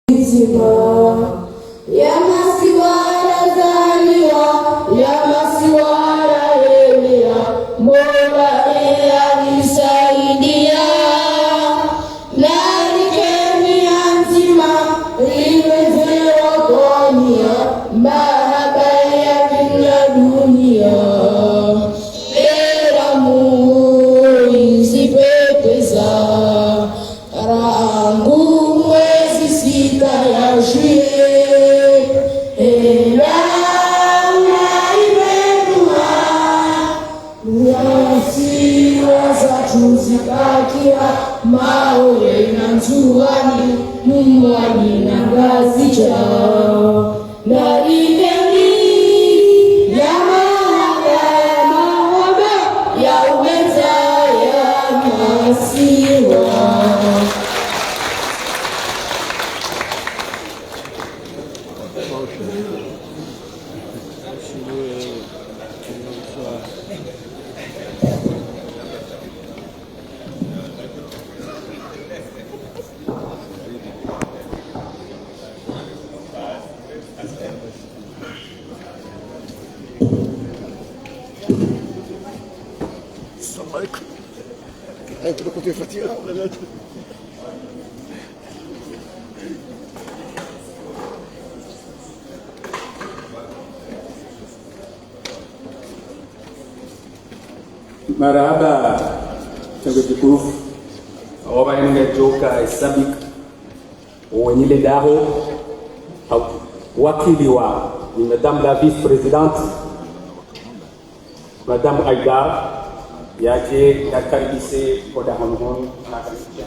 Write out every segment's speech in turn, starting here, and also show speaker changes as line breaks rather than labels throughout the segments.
Ya masiwara zaliwa, ya masiwara elia, Mola nisaidia. Nani kemi anzima, limezewa konia, mahaba ya kila dunia. Eramu izipepeza, rangu mwezi sita ya juye. Zikakia mawe na nzuani mwani na ngazi chao na imeni ya mahaba ya uweza ya masiwa.
Marahaba chango kitufu oba ene joka isabik wenyile daho wakili wa ni madame la vice-présidente madame Aïda yaje yakaribise koda hamhon na karibisha.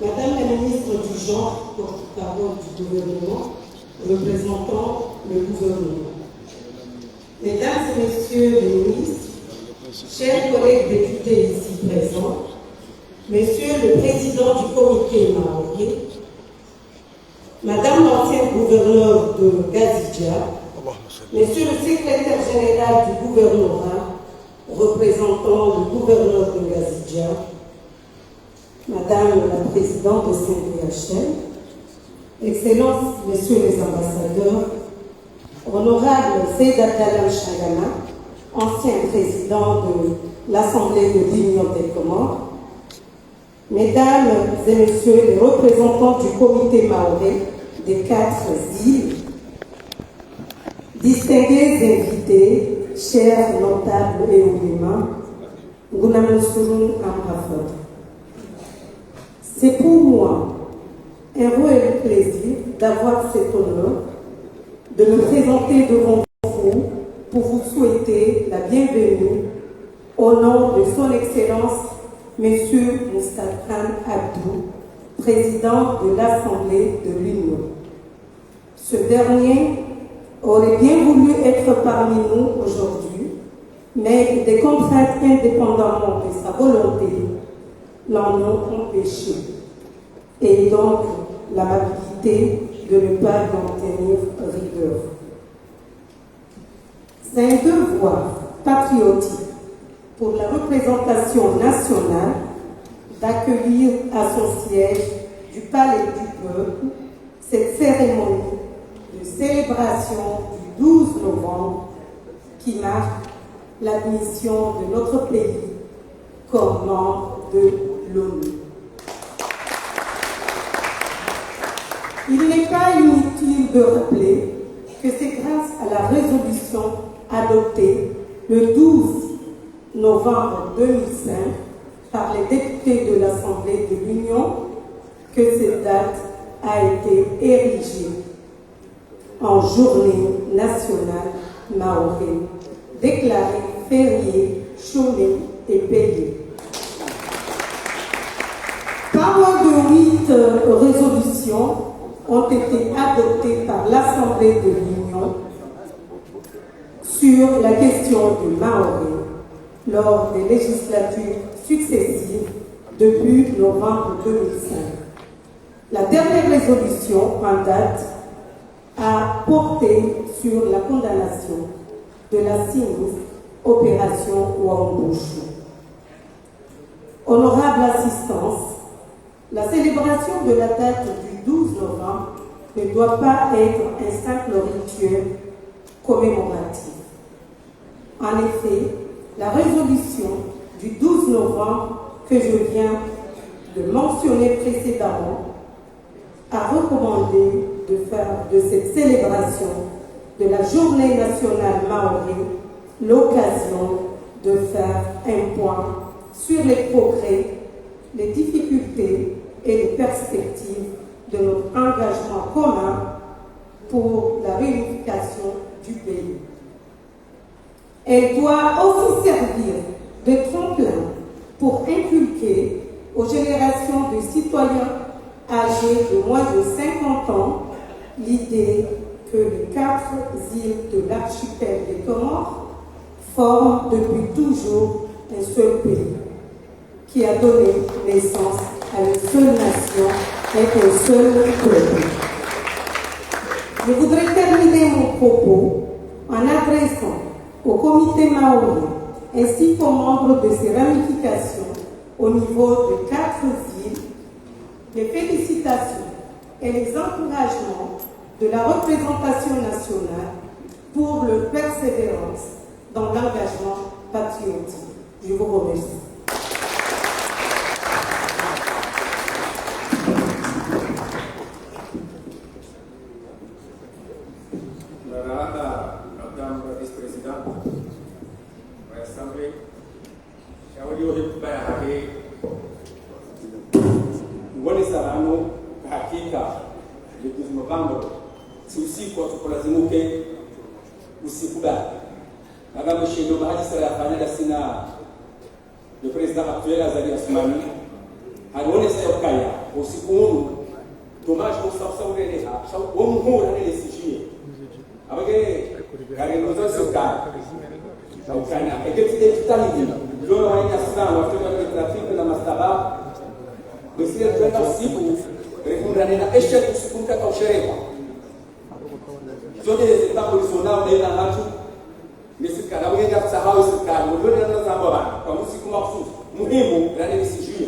Madame la ministre du Genre, porte-parole du gouvernement, représentant le gouvernement. Mesdames et messieurs les ministres, chers collègues députés ici présents, monsieur le président du comité maoré, madame l'ancien gouverneur de Gazidja, monsieur le secrétaire général du gouvernorat, représentant le gouverneur de Gazidja, madame la présidente de CNDHL, excellences, messieurs les ambassadeurs, honorable Seyda Kalam Chagama, ancien président de l'Assemblée de l'Union des Comores, mesdames et messieurs les représentants du comité maoré des 4 îles, distingués invités, chers notables et oulémas, Gounamansurun Amrafot. C'est pour moi un réel plaisir d'avoir cet honneur de me présenter devant vous pour vous souhaiter la bienvenue au nom de son Excellence M. Moustapha Abdou, président de l'Assemblée de l'Union. Ce dernier aurait bien voulu être parmi nous aujourd'hui, mais des contraintes indépendamment de sa volonté l'en ont empêché, et donc l'amabilité de ne pas en tenir rigueur. C'est un devoir patriotique pour la représentation nationale d'accueillir à son siège du Palais du Peuple cette cérémonie de célébration du 12 novembre qui marque l'admission de notre pays comme membre de l'ONU. Il n'est pas inutile de rappeler que c'est grâce à la résolution adoptée le 12 novembre 2005 par les députés de l'Assemblée de l'Union que cette date a été érigée en journée nationale maoré, déclarée férié, chômé et payé. Pas moins de 8 résolutions ont été adoptées par l'Assemblée de l'Union sur la question du maoré lors des législatures successives depuis novembre 2005. La dernière résolution en date a porté sur la condamnation de la sinistre opération Wambushu. Honorable assistance, la célébration de la date du 12 novembre ne doit pas être un simple rituel commémoratif. En effet, la résolution du 12 novembre que je viens de mentionner précédemment a recommandé de faire de cette célébration de la Journée nationale maori l'occasion de faire un point sur les progrès, les difficultés et les perspectives de notre engagement commun pour la réunification du pays. Elle doit aussi servir de tremplin pour inculquer aux générations de citoyens âgés de moins de 50 ans l'idée que les 4 îles de l'archipel des Comores forment depuis toujours un seul pays qui a donné naissance à une seule nation et un seul peuple. Je voudrais terminer mon propos en adressant au comité maori ainsi qu'aux membres de ses ramifications au niveau de 4 îles les félicitations et les encouragements de la représentation nationale pour leur persévérance dans l'engagement patriotique. Je vous remercie.
Madame la vice-présidente, l'Assemblée, Ngoni Sarano, hakika le 12 novembre, c'est aussi kwa tukulazimuke usikubali. Madame Shendo Mahaji Sara Fanada Sina, le président actuel Azali Asmani, alione sayo kaya, usiku dommage pour ça urele ha, ça omuhura ne sijie. Abage garenoza soka. Ukana, eketi tutani. Lolo wanya sana wafika kwa trafiki na mastaba. Basi tuenda usiku, rekunda nena eshe kusikunta kwa sherehe. Zote zitakulisona ndio na watu. Misika na wengi kusahau serikali, ndio ndio zamba bana. Kwa usiku mafufu, muhimu ndani nisijue.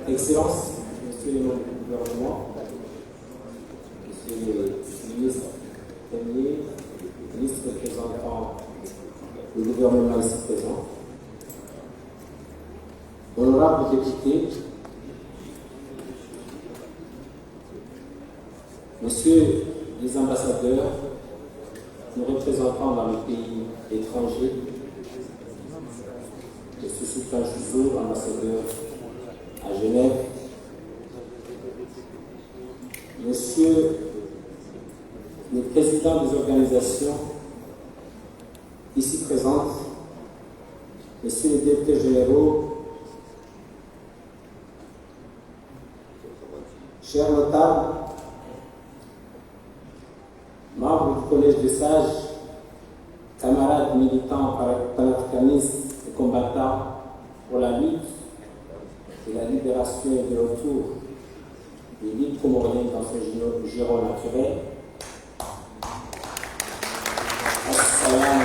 Excellences, Monsieur le gouvernement, Monsieur le ministre premier, ministre représentant le gouvernement ici présent, honorables députés, Messieurs les ambassadeurs, nos représentants dans les pays étrangers, Monsieur Souka Jouzou, ambassadeur à Genève, Monsieur le président des organisations ici présentes, Messieurs les députés généraux, chers notables, membres du Collège des sages, camarades militants panafricanistes et combattants pour la lutte et la libération et de retour des l'île comorienne dans son giron naturel. Madame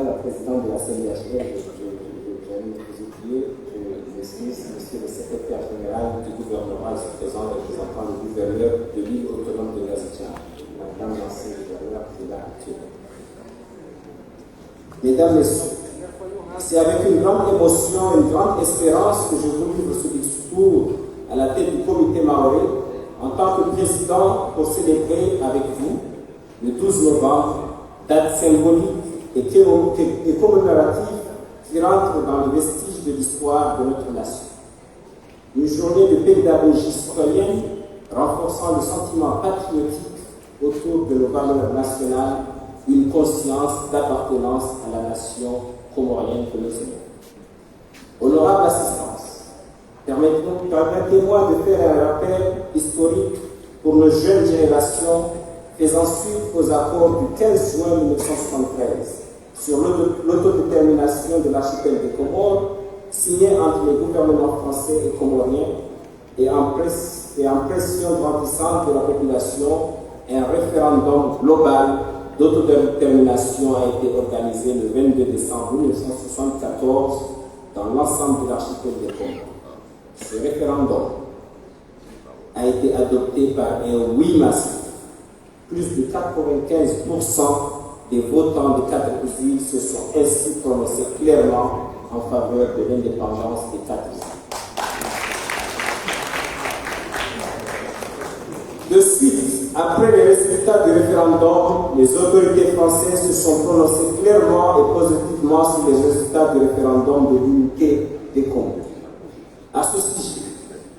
la présidente de la CNDHL, je suis monsieur le secrétaire général du gouvernement, je présente représentant le gouverneur de l'île autonome de Gaziantep, madame l'ancien gouverneur qui est là actuellement. Mesdames, Messieurs, c'est avec une grande émotion, une grande espérance que je vous livre ce discours à la tête du comité maoré en tant que président pour célébrer avec vous le 12 novembre, date symbolique et commémorative qui rentre dans le vestige de l'histoire de notre nation. Une journée de pédagogie citoyenne renforçant le sentiment patriotique autour de nos valeurs nationales, une conscience d'appartenance à la nation comorienne que nous aimons. Honorable assistance, permettez-moi de faire un rappel historique pour nos jeunes générations faisant suite aux accords du 15 juin 1973 sur l'autodétermination de l'archipel des Comores, signé entre les gouvernements français et comoriens, et en pression grandissante de la population, un référendum global d'autodétermination a été organisé le 22 décembre 1974 dans l'ensemble de l'archipel des Comores. Ce référendum a été adopté par un oui massif. Plus de 95% des votants des 4 îles se sont ainsi prononcés clairement en faveur de l'indépendance des 4 îles. De suite, après les résultats du référendum, les autorités françaises se sont prononcées clairement et positivement sur les résultats du référendum de l'unité des Comores. À ce sujet,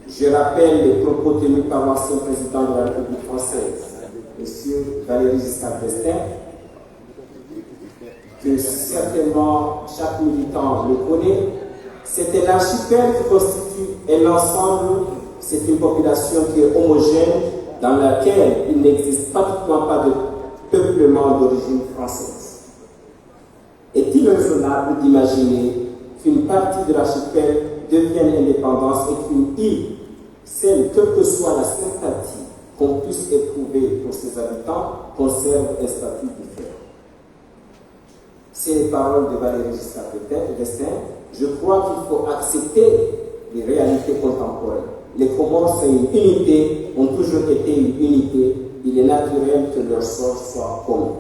je rappelle les propos tenus par l'ancien président de la République française, M. Valéry Giscard d'Estaing, que certainement chaque militant le connaît. C'est un archipel qui constitue un ensemble, c'est une population qui est homogène, dans laquelle il n'existe pratiquement pas de peuplement d'origine française. Est-il raisonnable d'imaginer qu'une partie de l'archipel devienne indépendance et qu'une île, celle, quelle que soit la sympathie qu'on puisse éprouver pour ses habitants, conserve un statut différent? C'est les paroles de Valéry Giscard d'Estaing. Je crois qu'il faut accepter les réalités contemporaines. Les Comores, c'est une unité, ont toujours été une unité. Il est naturel que leur sort soit commun.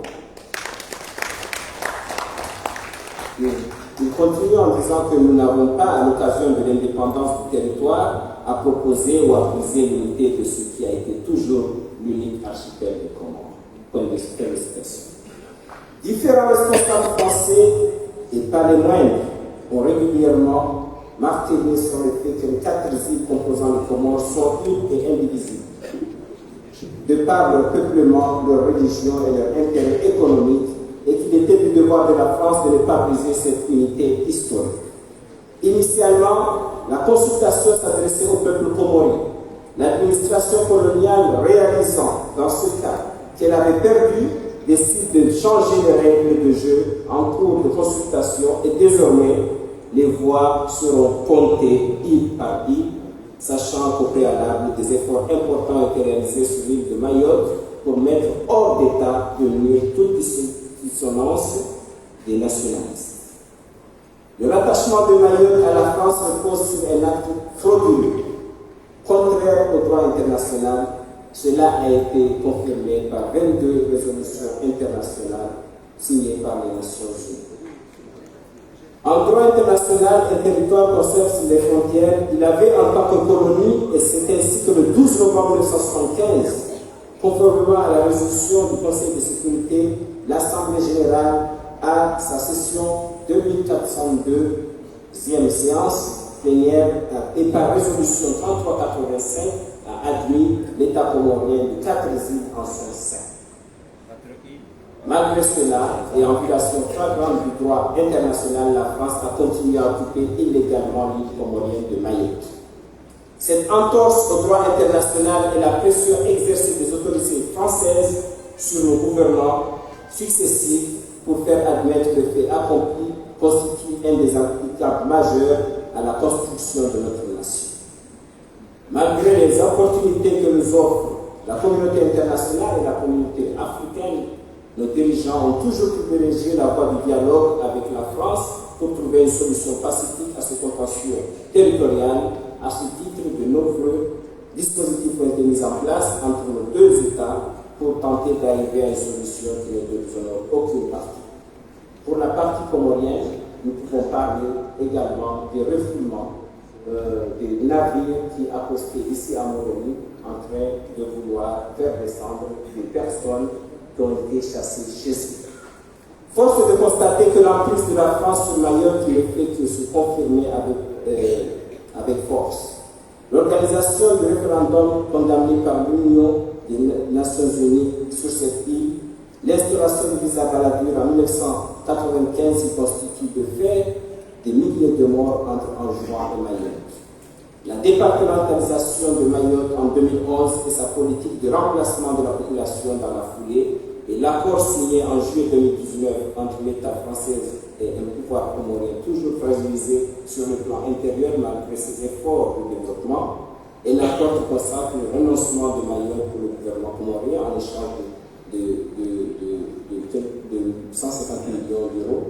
Il continue en disant que nous n'avons pas, à l'occasion de l'indépendance du territoire, à proposer ou à briser l'unité de ce qui a été toujours l'unique archipel des Comores. Point de citation. Différents responsables français, et pas les moindres, ont régulièrement martelé sur le fait que les 4 îles composant les Comores sont une et indivisibles, de par leur peuplement, leur religion et leur intérêt économique, et qu'il était du devoir de la France de ne pas briser cette unité historique. Initialement, la consultation s'adressait au peuple comorien. L'administration coloniale réalisant, dans ce cas, qu'elle avait perdu, décide de changer les règles de jeu en cours de consultation et désormais, les voix seront comptées île par île, sachant qu'au préalable, des efforts importants ont été réalisés sur l'île de Mayotte pour mettre hors d'état de nuire toute dissonance des nationalistes. Le rattachement de Mayotte à la France repose sur un acte frauduleux, contraire au droit international. Cela a été confirmé par 22 résolutions internationales signées par les Nations Unies. En droit international, un territoire conserve les frontières. Il avait en tant que colonie, et c'est ainsi que le 12 novembre 1975, conformément à la résolution du Conseil de sécurité, l'Assemblée générale, à sa session 2402e séance plénière, et par résolution 3385, a admis l'État comorien de 4 îles en son sein. Malgré cela, et en violation flagrante du droit international, la France a continué à occuper illégalement l'île comorienne de Mayotte. Cette entorse au droit international et la pression exercée des autorités françaises sur nos gouvernements successifs pour faire admettre le fait accompli constitue un des handicaps majeurs à la construction de notre nation. Malgré les opportunités que nous offre la communauté internationale et la communauté africaine, nos dirigeants ont toujours privilégié la voie du dialogue avec la France pour trouver une solution pacifique à ce contentieux territorial. À ce titre, de nombreux dispositifs ont été mis en place entre nos deux États pour tenter d'arriver à une solution qui ne déshonore aucune partie. Pour la partie comorienne, nous pouvons parler également des refoulements des navires qui accostaient ici à Moroni en train de vouloir faire descendre des personnes qui ont été chassées chez eux. Force est de constater que l'emprise de la France sur Mayotte qui est fait que se confirmer avec force. L'organisation du référendum condamné par l'Union des Nations Unies sur cette île, l'instauration du visa Balladur en 1995 y constitue de fait des milliers de morts entre Anjouan et Mayotte. La départementalisation de Mayotte en 2011 et sa politique de remplacement de la population dans la foulée et l'accord signé en juillet 2019 entre l'État français et un pouvoir comorien toujours fragilisé sur le plan intérieur malgré ses efforts de développement, et l'accord qui consacre le renoncement de Mayotte pour le gouvernement comorien en échange de 150 millions d'euros.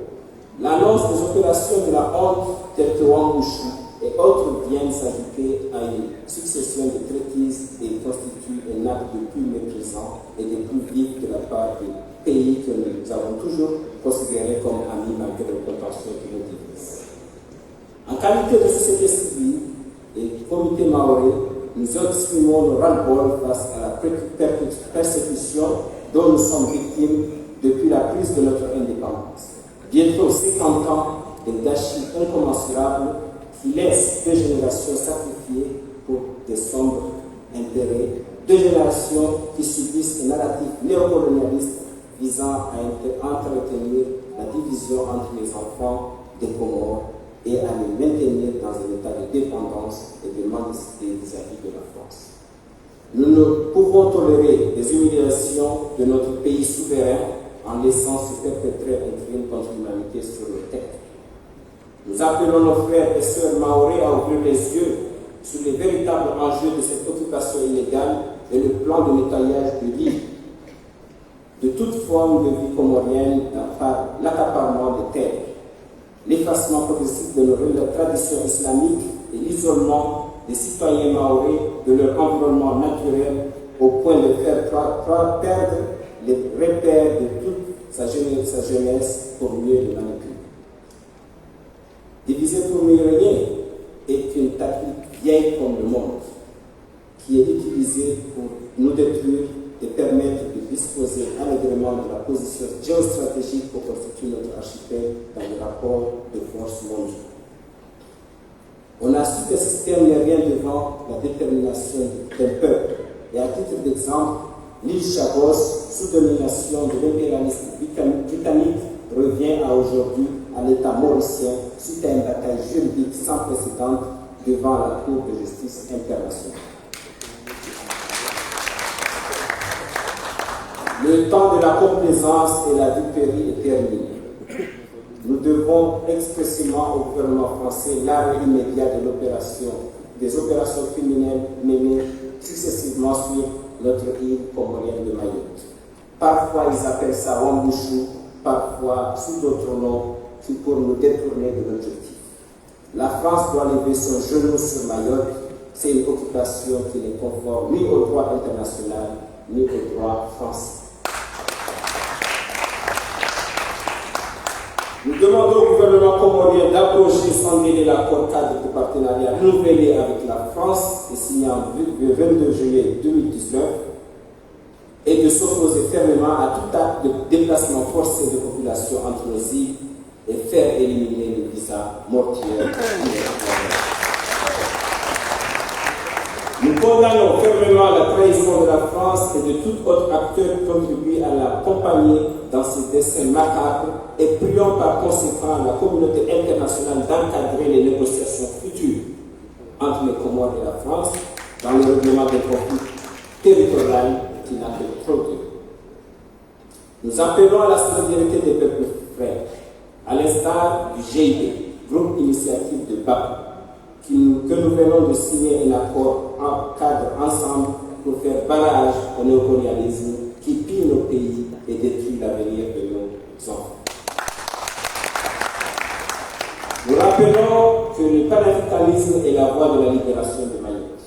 L'annonce des opérations de la honte telles que Wambouchou et autres viennent s'ajouter à une succession de traités et constituent un acte de plus méprisant et de plus vif de la part des pays que nous avons toujours considérés comme amis malgré les contentieux qui nous divisent. En qualité de société civile et comité maoré, nous exprimons nos ras-le-bol face à la persécution dont nous sommes victimes depuis la prise de notre indépendance. Bientôt 50 ans de gâchis incommensurables qui laissent deux générations sacrifiées pour des sombres intérêts, deux générations qui subissent un narratif néocolonialiste visant à entretenir la division entre les enfants des Comores et à les maintenir dans un état de dépendance et de mendicité vis-à-vis de la France. Nous ne pouvons tolérer les humiliations de notre pays souverain en laissant se perpétrer un crime contre l'humanité sur le terre. Nous appelons nos frères et sœurs maoris à ouvrir les yeux sur les véritables enjeux de cette occupation illégale et le plan de nettoyage de l'île, de toute forme de vie comorienne par l'accaparement des terres, l'effacement progressif de nos traditions islamiques et l'isolement des citoyens maoris de leur environnement naturel au point de faire perdre les repères de toute sa jeunesse pour mieux le manipuler. Diviser pour mieux régner est une tactique vieille comme le monde, qui est utilisée pour nous détruire et permettre de disposer allègrement de la position géostratégique pour constituer notre archipel dans le rapport de force mondiale. On a su que ce système n'est rien devant la détermination d'un peuple. Et à titre d'exemple, l'île Chagos, sous domination de l'impérialisme britannique, revient à aujourd'hui à l'État mauricien suite à une bataille juridique sans précédent devant la Cour de justice internationale. Le temps de la complaisance et la duperie est terminé. Nous devons expressément au gouvernement français l'arrêt immédiat des opérations criminelles menées successivement sur notre île comorienne de Mayotte. Parfois ils appellent ça Wambouchou, parfois sous d'autres noms, pour nous détourner de l'objectif. La France doit lever son genou sur Mayotte. C'est une occupation qui n'est conforme ni au droit international, ni au droit français. Nous demandons au gouvernement comorien d'abroger sans délai l'accord cadre de partenariat renouvelé avec la France et signé le 22 juillet 2019 et de s'opposer fermement à tout acte de déplacement forcé de population entre nos îles et faire éliminer le visa mortuaire. Nous condamnons fermement la trahison de la France et de tout autre acteur qui contribue à l'accompagner dans ses desseins macabres et prions par conséquent la communauté internationale d'encadrer les négociations futures entre les Comores et la France dans le règlement des conflits territoriaux qui n'a que trop de. Nous appelons à la solidarité des peuples frères, à l'instar du GID, groupe initiative de Bakou, que nous venons de signer un accord en cadre ensemble pour faire barrage au néocolonialisme qui pille nos pays et détruit l'avenir de nos enfants. Nous rappelons que le panafricanisme est la voie de la libération de Mayotte.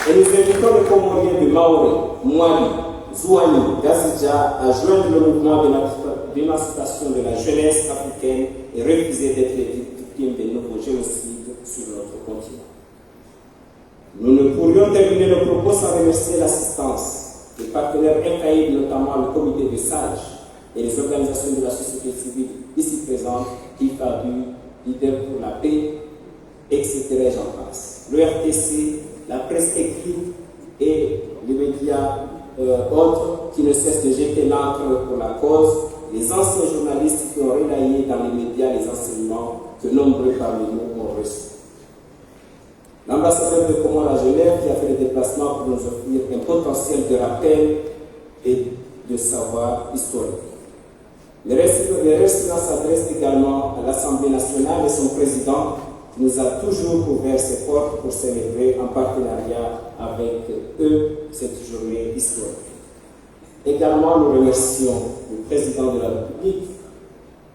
Et nous invitons les Comoriens de Maoré, Mouali, Zouani, Gazidja à joindre le mouvement d'émancipation de la jeunesse africaine et refuser d'être les victimes des nouveaux génocides sur notre continent. Nous ne pourrions terminer nos propos sans remercier l'assistance des partenaires infaillibles, notamment le comité de sages et les organisations de la société civile ici présentes, IFABU, Leader pour la paix, etc. J'en passe. Le RTC, la presse écrite et les médias autres qui ne cessent de jeter l'encre pour la cause, les anciens journalistes qui ont relayé dans les médias les enseignements que nombreux parmi nous ont reçus. L'ambassadeur de Comores à Genève qui a fait le déplacement pour nous offrir un potentiel de rappel et de savoir historique. Les remerciements s'adressent également à l'Assemblée nationale et son président qui nous a toujours ouvert ses portes pour célébrer en partenariat avec eux cette journée historique. Également, nous remercions le président de la République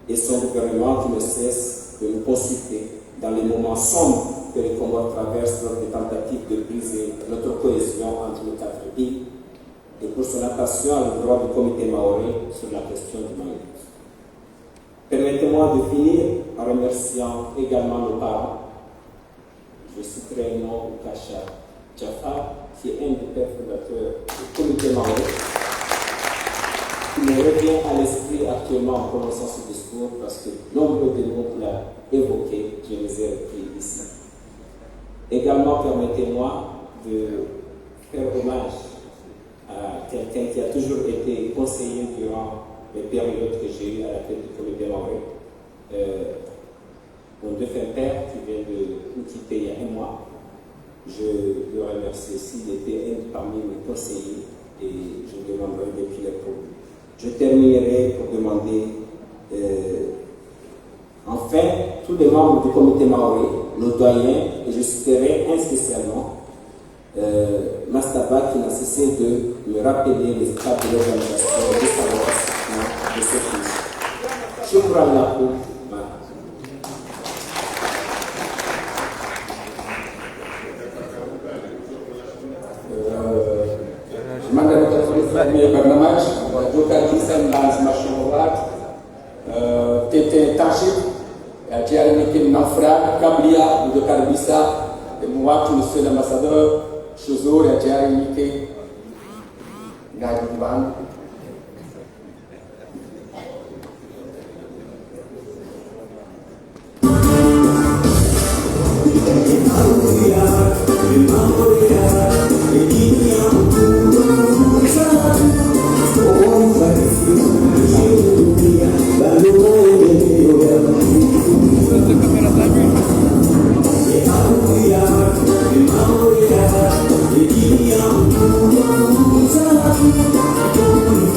et son gouvernement qui ne cesse de nous consulter dans les moments sombres que les Comores traversent lors des tentatives de briser notre cohésion entre les quatre îles et pour son attention à l'endroit du comité maoré sur la question du Mayotte. Permettez-moi de finir en remerciant également nos parents. Je citerai le nom de Kacha Jafar, qui est un des pères fondateurs du comité maoré, qui me revient à l'esprit actuellement en prononçant ce discours parce que nombreux de nous l'ont évoqué, je les ai repris ici. Également, permettez-moi de faire hommage à quelqu'un qui a toujours été conseiller durant les périodes que j'ai eues à la tête du comité maoré. Mon défunt père qui vient de nous quitter il y a un mois. Je le remercie aussi, il était un parmi mes conseillers et je demanderai depuis les propos. Je terminerai pour demander enfin tous les membres du comité maoré, nos doyens, et je citerai spécialement Mastaba qui n'a cessé de me rappeler les étapes de l'organisation de sa participation de cette mission. Shukran lakum.
برنامج وجوكا كيسان لازم مشروعات تيتي تاشيب جاري نكين نفرا كابليا ودوكا بيسا موات مسؤول الأمباسادور شزور جاري نكين ناجبان
Thank you.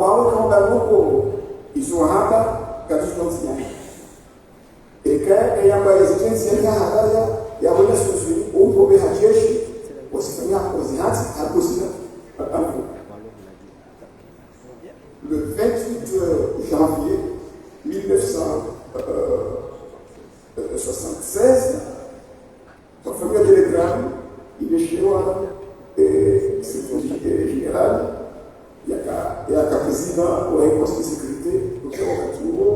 wao kama huko isohaba katika eka yamba existence ya hadaya ya wala sisi upo be hajeshi wasifanya kazi hati hakusina le 28 janvier 1976 la famille télégramme il est chez moi et secrétaire général il y a un président wa écosse de sécurité donc wakati huo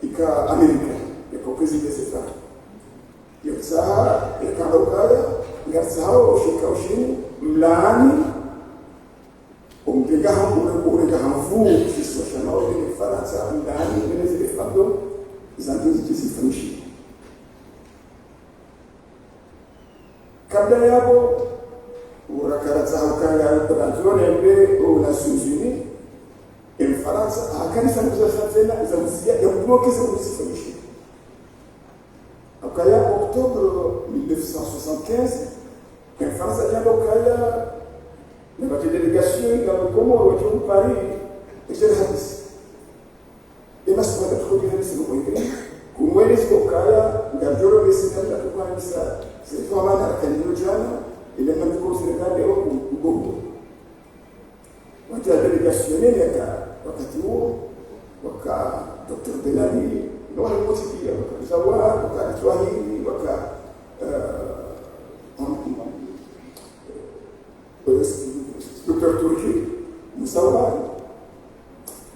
ika Amerika ya président cette femme yatsaha ikandokaya ngasahau shika ushini mlaani umpiga hamvu sisi washana ile Faransa mlaani ile zile fando zangizi kisifushi kabla yabo urakaratsa ukanga kutanzone mbe Nations Unies en Faransa akanisa kuzafanya za mzia ya kublokeza kisifushi akaya octobre 1975 en France il y a donc une délégation dans le Comores qui ont Paris et j'ai hadis et ma soeur a trouvé une seule fois comme elle est au Kaya ngajoro besika la kuanza c'est toi mana kanilojana ile na kukonsidera leo kugongo watu wa délégation ile wakati huo waka Dr. Belali ndio walipotipia wakazawa wakatwahili waka Dr. Turki Musawa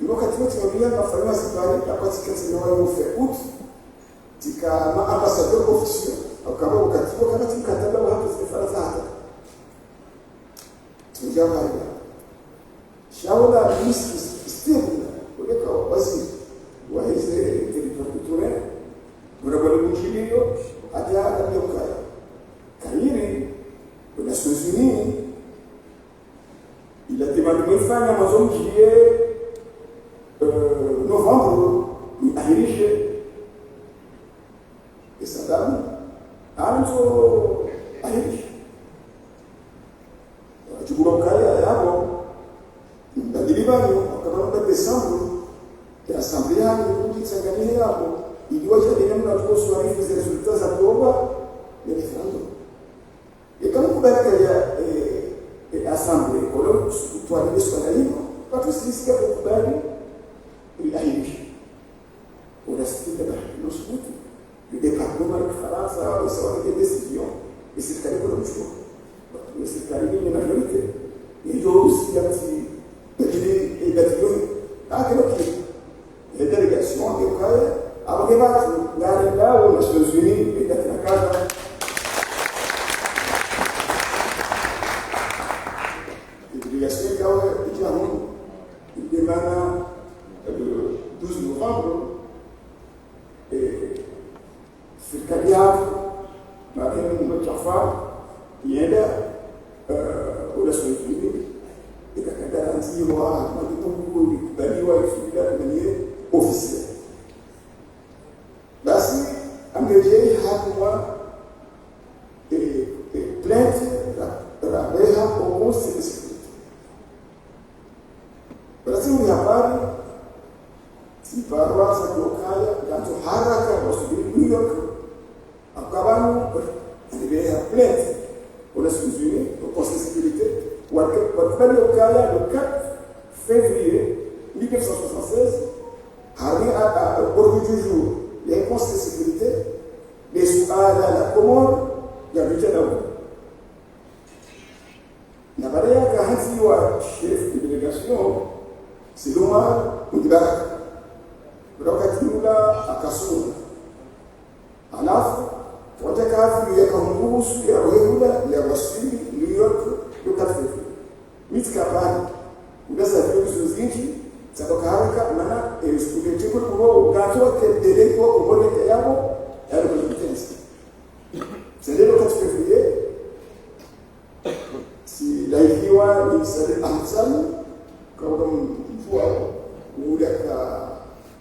wakati wote wabia nafanya safari wakati kazi na wao fait tika ma ambassadeur officiel akaba wakati wakati mkataba wa hapa Faransa hata tujawa shaula miski stable kuleka waziri wa hizo territoire murabali mjilio hata ndio kaya kairi kwa Nations Unies il a demandé fin à Amazon qui est novembre à Hiriche et sa dame Anto à Hiriche tu vois kaya yabo ndilibani kwa décembre et assemblée ya kutangania yabo iliwaje ndio mnatoa swali za resultats za kuomba ya referendum et quand vous avez assemblée kolon tuanze swala hilo watu sisi kwa kubali ilahishi unasikia ndio subutu le département de France a pris des décisions et c'est quand même le choix mais c'est quand même une majorité et donc aussi il y a des bataillons les délégations de Kaya avant que va là aux Nations Unies et d'être la case il demande le 12 novembre et c'est le cas Marine Mochafa il y a aux Nations Unies et la garantie wa madipungu baliwa ifika de manière officielle basi amejei hapo et plainte la reha au conseil de sécurité Brazil ni habari si barua za Kaya ganto haraka wasubiri New York akabanu ndio plainte aux Nations Unies au Conseil de sécurité wakati Kaya le 4 février 1976 arrive à l'ordre du jour les conseils de sécurité les souhaits à la Comore ya vijana na baada ya kazi wa chef de délégation Siloma Mudibaraka wakati ula akasura alafu watakafu ya kaungusu ya Rwanda ya wasili New York le 4 février mitkapani ugaza vitu zingi zatoka haraka maana student kwa ugazo kedele kwa uboneke yabo ya representants c'est le 4 février si laikiwa ni Said Ahsan comme ou le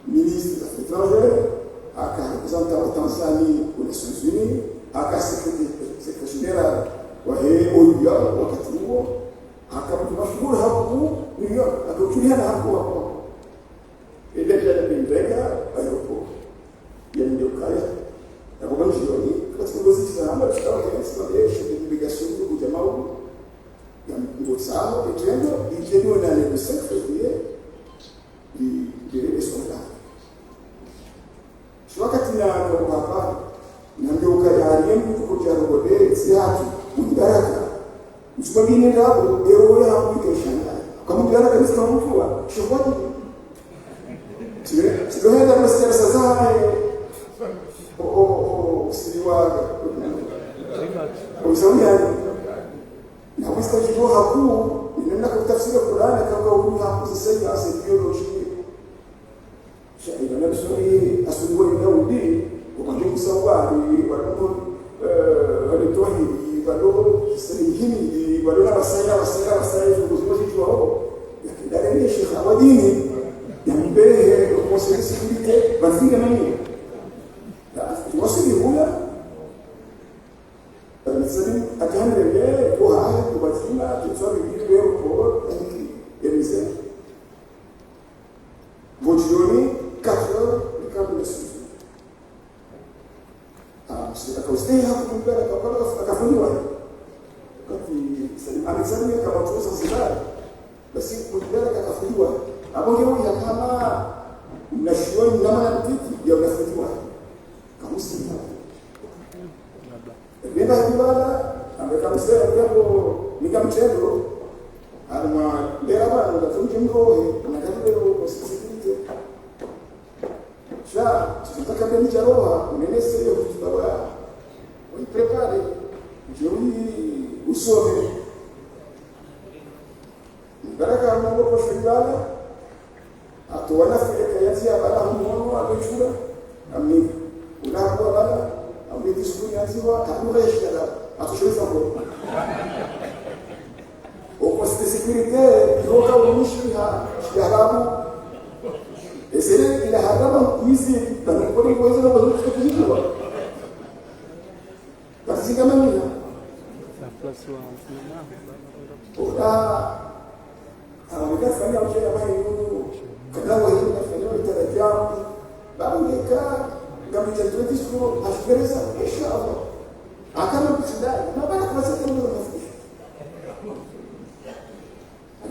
ministre des Affaires étrangères, à représentant la Tanzanie aux Nations Unies, à secrétaire général, au Oya, au Katuo, akamashukuru hapo ndio akachulia na hapo ile ndega aeropo ya ndio kaya na kwa jioni katika ngozi sana tutawa kwa ile delegação do jamaa ya mgusano itendo na le 5 février de l'escalade wakati na kwa hapa na ndio kaya mtu kwa robode siatu mbaraka msibagine ndabo ewe hapo ikashanga kama mbaraka kabisa kama mtu wa shobati sio hata msichana sasa siliwaga usaudia na wista jibo haku nenda kutafsiri Qur'an kama huyu hapo sasa asa biology shaida na sori asubuhi na udi ukanje kusawari walipo walitohi bado sihini bado na wasaya kuzungumza hapo yakidalili Sheikh Awadini ya mbele kwa security bazinga nani wasili hula Salim atendele kwa haya kubazima tusawi video kwa emise Bojioni 4 heures de camp de suivi c'est la cause hapo mbele kwa akafundiwa kati Salim alisema kama tu sasa basi mbele akafundiwa abonge huyu kama nashuoni kama mtiti ya unafundiwa kama sisi nenda kibala amekamsema jambo nikamtendo alma lera bana ndafunje ngohe na kadero posibilite sha tutaka beni jaroha unenese hiyo tutawa prepare jioni usome baraka Mungu kwa shibala atuwana fika yazi abala Mungu amechura amini unapo bala ambaye siku yaziwa kanuresha atushiriza kwa kwa sécurité iroka unishiha sharabu esere ila haramu hizi tanakoni kwa hizo wazo kuzijua basi kama ni amekafanya ushaya bali kana wao wanafanya itarajia baada kama mtatoa siku ashereza inshallah akama kusidai na baada kwa sasa ndio nafikiri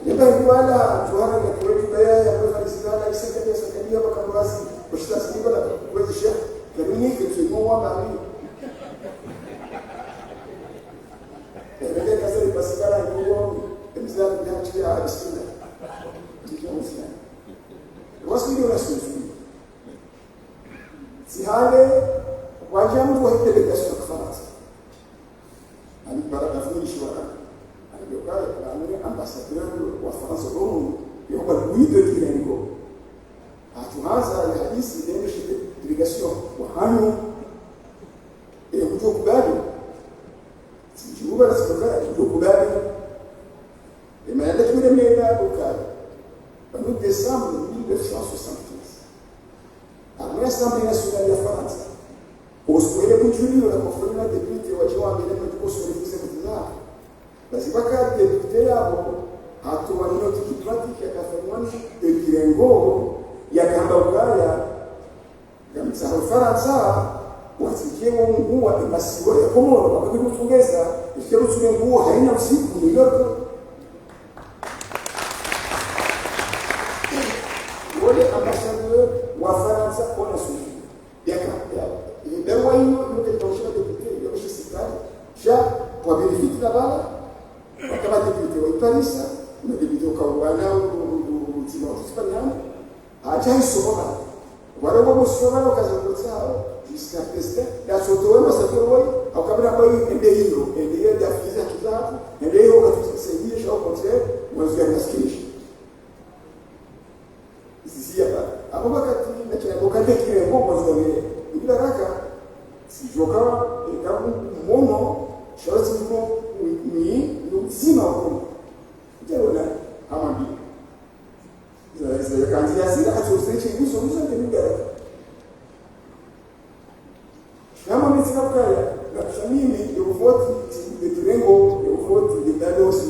ndio wala tuana na kwetu baya ya kwa sidala isakadia sakadia kwa basi kushitasi bila kuweza shia kama kitu moja bali ndio kaza ipasikana hiyo mzao ndio chia bismillah ndio mzao wasio na sisi sihale wajamu wa delegação ya França alipata fundisho aliokaa na ambassadeur wa França Rome yuko kuido kilengo atuanza ya hadisi ndio delegação wa hano kutokubali sijuba na sikubali kutokubali imeenda kule mlenda ukali en décembre 1975 a Assemblée nationale ya France oswele kujuliwa na kufanya deputy wa chama mbele kwa kusuluhisha mtazamo basi baka deputy yao hatu wanoti kipratika kafanywa ekirengo ya kamba ukaya ya msao Faransa wasikiwa nguo ya masigo ya komoro kwa kufungeza ikiwa nguo haina usiku New York wale ambassadeur wa Faransa kwa sushi yaka ndio wao ndio kitosha deputy ya hospitali ja kwa benefit la bala kama deputy wa Paris na deputy kwa wana utima Hispania acha soma wale wao soma kaza kutao jusqu'à tester la soto wema sababu au kabla kwa ndio ya fiza kizapo ndio kwa tusaidia au contraire mwanzo ya naskishi sisi hapa hapo wakati na tunapokata kile bomba zile bila raka sijoka kama mono shorti ni mzima huko ndio na ambi za kanzi ya sira atuseche hizo ndio ndio kama mtsikakaya na shamimi ndio vote de Turengo ndio vote de Dadosi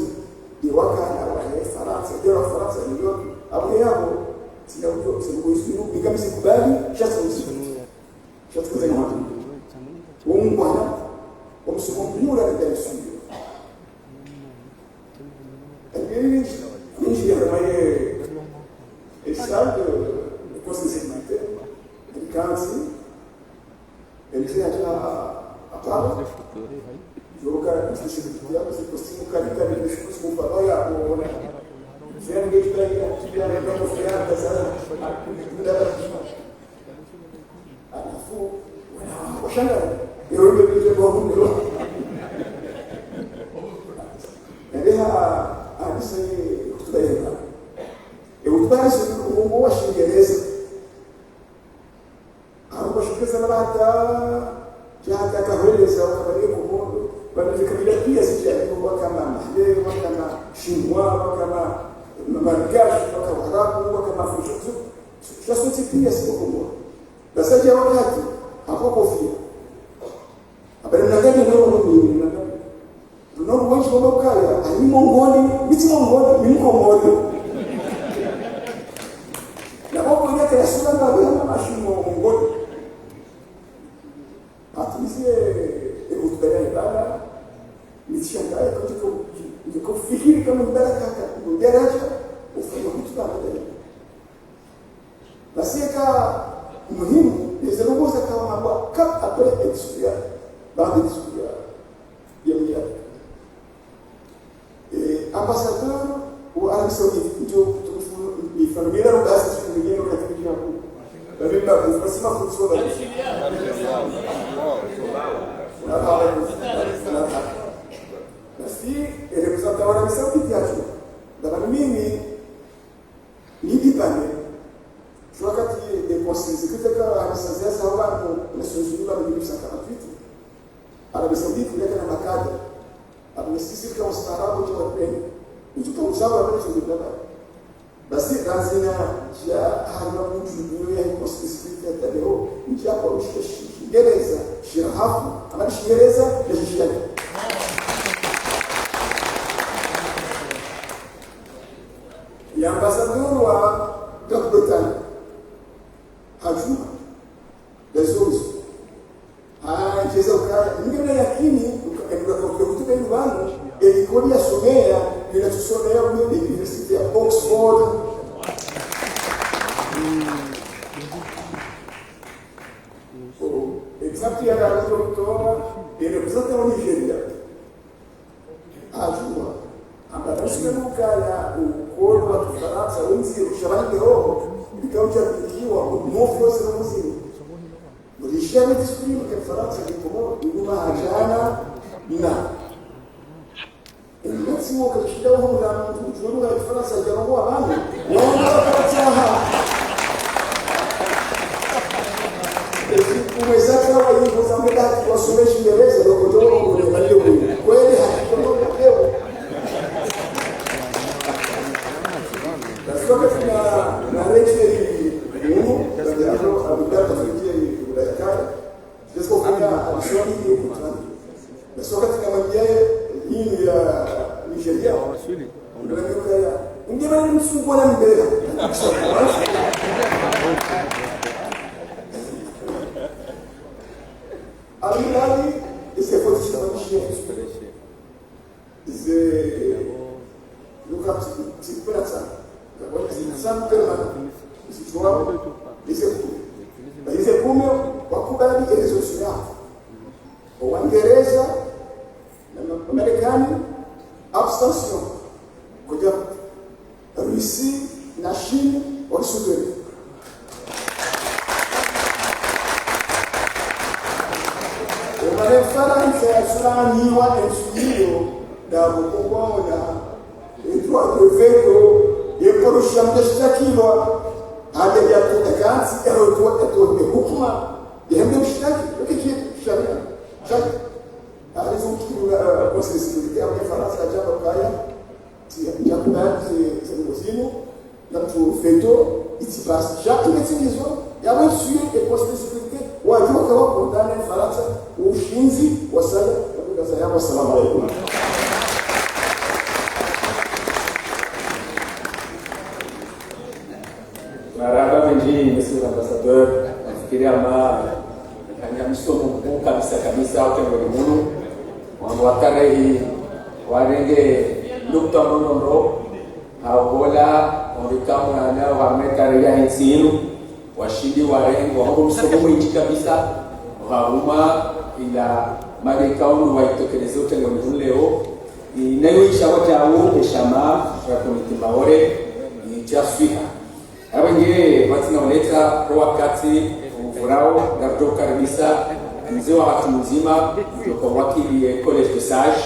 de waka Faransa, ndio la Faransa ndio hapo yao sina ujio sio ni kama sikubali shasa usiku. Shasa za ngoma. Bwana umsumumura na Yesu. Ele finge trabalhar estado conscientemente ele cansa ele já a palavra jogar esse tipo de coisa se possível carica de discurso com falar ou né ver que está aí tirar para mostrar essa a cultura da gente alafu washanga eu me vejo como Adisai kutubaika. Utubasi Mungu wa Kiingereza. Hapo shukeza na hata jaka kaeleza wakabali kumondo. Bali kabila pia sisi kwa kama Mahle, kama Shinwa, kama Margash, kama Arabu, kama Fushuksu. Sasa pia sisi kwa. Basi ya wakati hapo kofia. Habari nagani leo ni Não vou jogar o cara, aí Mongoli, biti Mongoli, me Mongoli. Na boca minha criatura na vida, mas Mongoli. Atriz eu vou pegar ela, me chamar, eu fiquei como um baraca, um deraja, eu fui muito da dele. Mas é que muhimu, eles não gostam de uma boa cap après estudar, para estudar, e ambassadeur ou Arabie Saoudite ndio ni familia ndo basi tunaingia katika kijiji hapo. Lakini na kufasima kutoka basi representante wa Arabie Saoudite hapo. Dabar mimi ni dipane. Wakati de conseils katika Arabie Saoudite sawa na solution ya 1948. Arabie Saoudite ilikuwa na makada amesisi kama ustaarabu wa Kenya. Mtu ushauri wa Kenya ndio baba. Basi lazima ya hana mtu ndio ya consistency ya leo. Nje hapo Kiingereza, shirafu, ama Kiingereza na Kiswahili. Ya ambassadeur wa Grande-Bretagne. Hajuma. Dezois. Cheza ukaya. Ningine yakini kutoka nyumbani ilikuwa somea ninachosomea mimi University ya Oxford. Exactly ya doctora ile representa wa Nigeria. Ajua. Ambapo sikuruka ya ukoro wa Faransa wengi ushabani leo ikaucha kukiwa mmoja wa mzima. Ulishana discipline kwa Faransa ilikuwa nyuma hajana na Nasi woka shida wao na mtu wa Faransa jamaa wao wanataka umezaka wa hivyo zameda wasomesha Kiingereza ndio kujua ndio kweli hakuna leo Nasema na lecture muhimu ndio abudata fikia udakari sio kwa alishauri kukutana Nasema katika majiaye hii ya Nigeria ndio bali msungwa na mbele Alilali esse foi o Dizer Lucas se pressa agora se sabe que se joga esse como wakubali resolution o Uingereza na Marekani abstention kuja Russia na China walisubiri Faransa yasiraniwa estudio da bukuona droit de veto et porosha mdashtakilwa hada ya kutakasi droit de hukuma yende mshtaki ukiki sharia shaki alizungukira consensus ya Faransa jambo kaya ya kubati zingozimo na tu veto itibasi shaki metinizo ya wesu et consensus wajoka wako ndani ya Faransa ushinzi wa sala katika sayama. Assalamu alaykum.
Maraba mengi, monsieur l'ambassadeur, nafikiria kanya msomo mkuu kabisa utengoni munu watarehi warenge Dr. Nonondo haubola ondikamu na nao wametarehi ya hensinu washindi warengi wahobo msomo mwingi kabisa wahuma ila madekaunu waitokeleze utengoni munu leo inayo ishawatawu eshama rakunitimaore ijaswiha abengine batinaoleta kwa wakati ufurao na kutokaribisha mzee wa watu mzima kutoka wakili College de Sage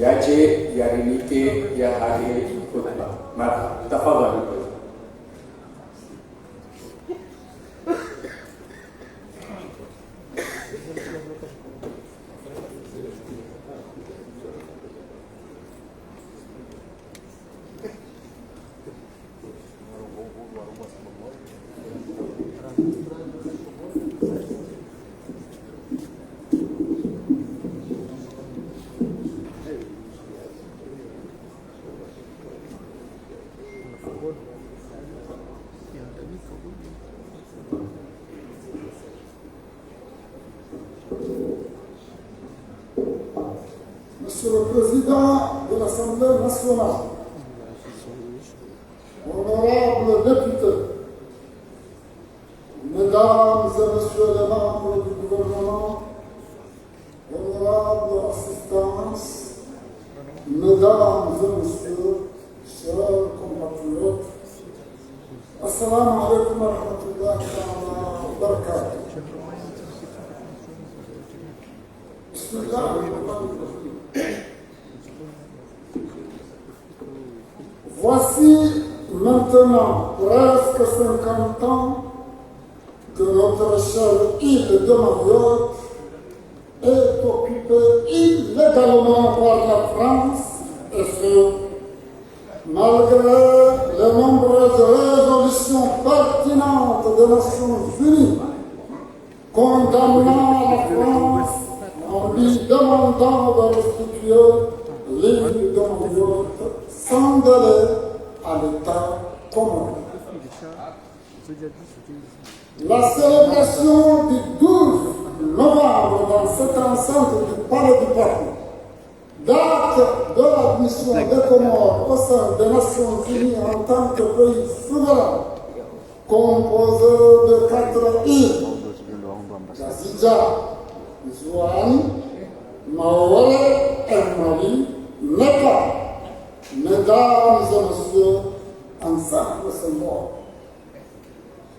yaje yarimike ya hali khutba. Marhaba, tafadhali.
Monsieur le Président de l'Assemblée nationale, honorables députés, Mesdames et Messieurs les membres du gouvernement, honorables assistances, Mesdames et Messieurs, chers compatriotes, Assalamu alaikum wa rahmatullahi wa barakatuh. Voici maintenant presque 50 ans que notre chère île de Mayotte est occupée illégalement par la France et ce, malgré les nombreuses résolutions pertinentes des Nations Unies condamnant la France en lui demandant de restituer l'île de Mayotte sans délai à l'État commun. La célébration du 12 novembre dans cette enceinte du Palais du Peuple date de l'admission des Comores au sein des Nations Unies en tant que pays souverain composé de 4 îles, Yazidja, Zouane, Maouale et Mali, Népal. Mesdames et Messieurs, ensemble c'est mort.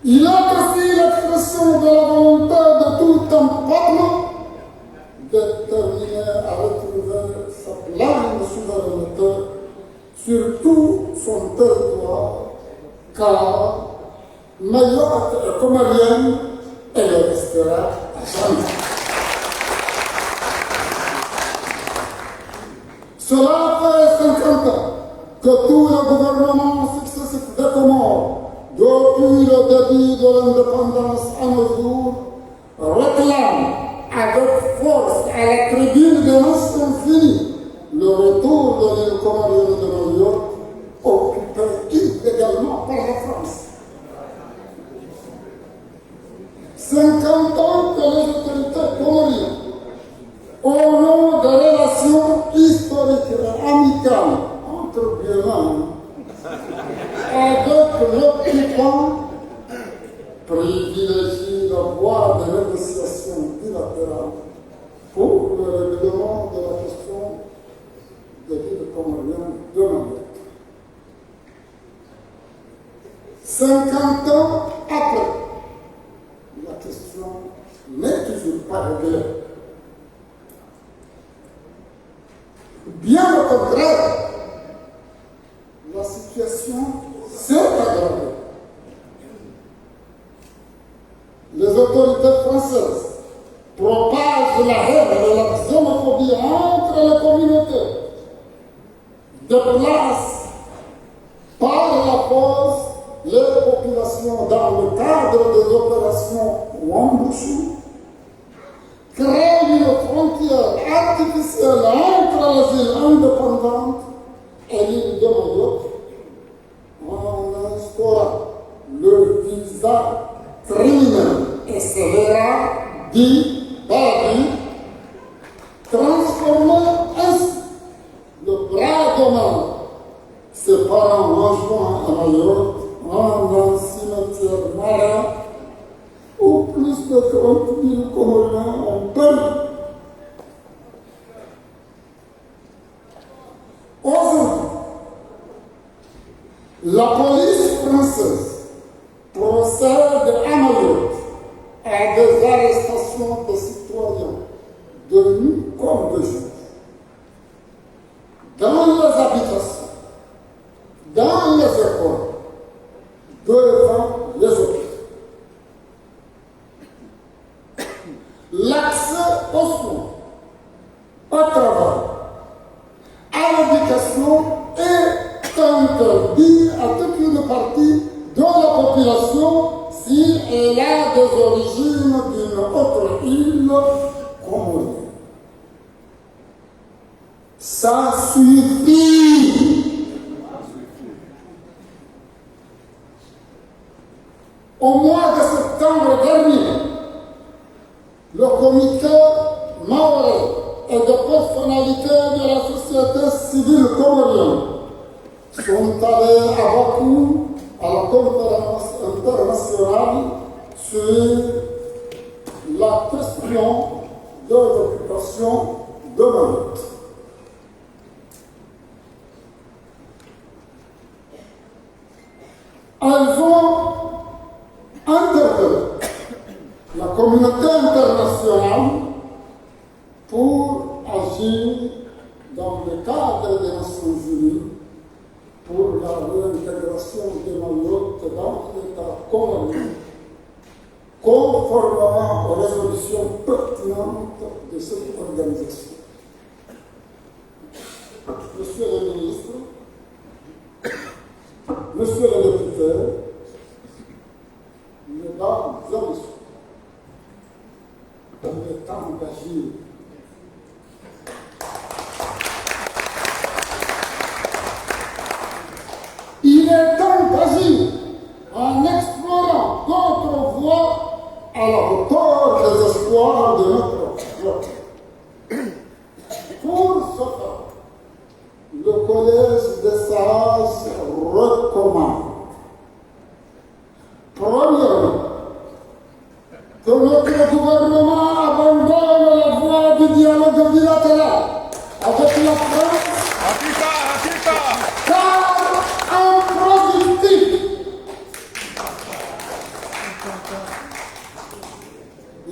Il est aussi l'expression de la volonté de tout un peuple déterminé à retrouver sa pleine souveraineté sur tout son territoire, car Mayotte est comorienne et le restera à jamais. Cela fait 50 ans que tous les gouvernements successifs des Comores, depuis le début de l'indépendance à nos jours, réclament avec force à la tribune des Nations Unies le retour de l'île comorienne de Mayotte, occupée illégalement par la France. 50 ans que les autorités comoriennes, au nom de relations historiques et amicales entre Birman avec l'occupant, privilégient la voie de négociations bilatérales pour le règlement de la question de l'île comorienne de Mayotte. 50 ans après, la question n'est toujours pas réglée. Bien au contraire, la situation s'est aggravée. Les autorités françaises propagent la haine et la xénophobie entre les communautés, déplacent par la force les populations dans le cadre des opérations Wambushu, créent une frontière artificielle entre les îles indépendantes et l'île de Mayotte en instaurant le
dit Paris, transformant ainsi le bras de mer séparant Anjouan et Mayotte en un cimetière marin où plus de 30 000 Comoriens ont péri. Aujourd'hui, la police française procède à Mayotte à des arrestations de citoyens de nuit comme de jour, dans les habitations, dans les écoles, devant les hôpitaux. L'accès aux soins, au travail, à l'éducation est interdit à toute une partie de la population si elle a des origines d'une autre île comorienne. Ça suffit. Au mois de septembre dernier, le comité maorais et de personnalités de la société civile comorienne sont allés à Bakou à la conférence internationale sur la question de l'occupation de Mayotte. Elles ont interpellé la communauté internationale pour agir dans le cadre des Nations Unies pour la réintégration de Mayotte dans l'État comorien, conformément aux résolutions pertinentes de cette organisation. Monsieur le ministre, Monsieur le député, mesdames et messieurs, il est temps d'agir. Il est temps d'agir en explorant d'autres voies à la hauteur des espoirs de notre peuple. Pour ce faire, le Collège des sages recommande, premièrement, que notre gouvernement abandonne la voie du dialogue bilatéral avec la France, car improductif.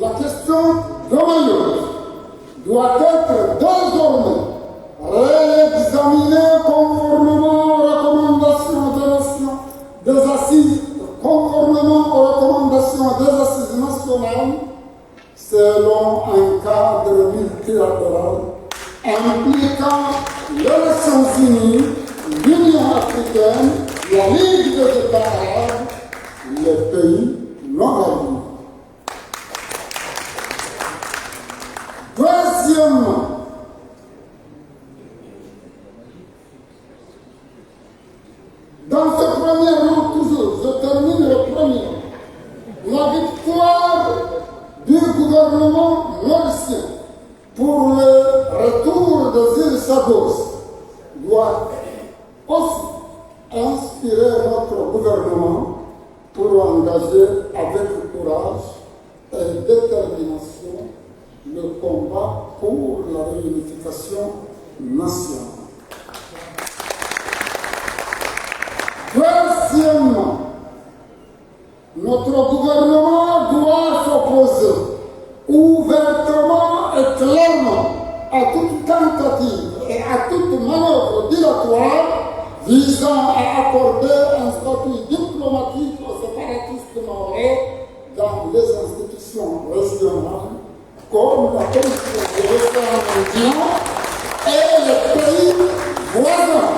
La question de Mayotte doit être désormais réexaminée conformément aux recommandations des assises, conformément aux recommandations des assises nationales, selon un cadre multilatéral impliquant les Nations Unies, l'Union africaine, la Ligue des États arabes, les pays non alignés. Deuxièmement, dans ce premier rang toujours, je termine le premier, la victoire du gouvernement mauricien pour le retour des îles Chagos doit aussi inspirer notre gouvernement pour engager avec courage et détermination le combat pour la réunification nationale. Deuxièmement, notre gouvernement doit s'opposer ouvertement et clairement à toute tentative et à toute manœuvre dilatoire visant à accorder un statut diplomatique aux séparatistes maorais dans les institutions régionales comme la Commission de l'Océan Indien et les pays voisins.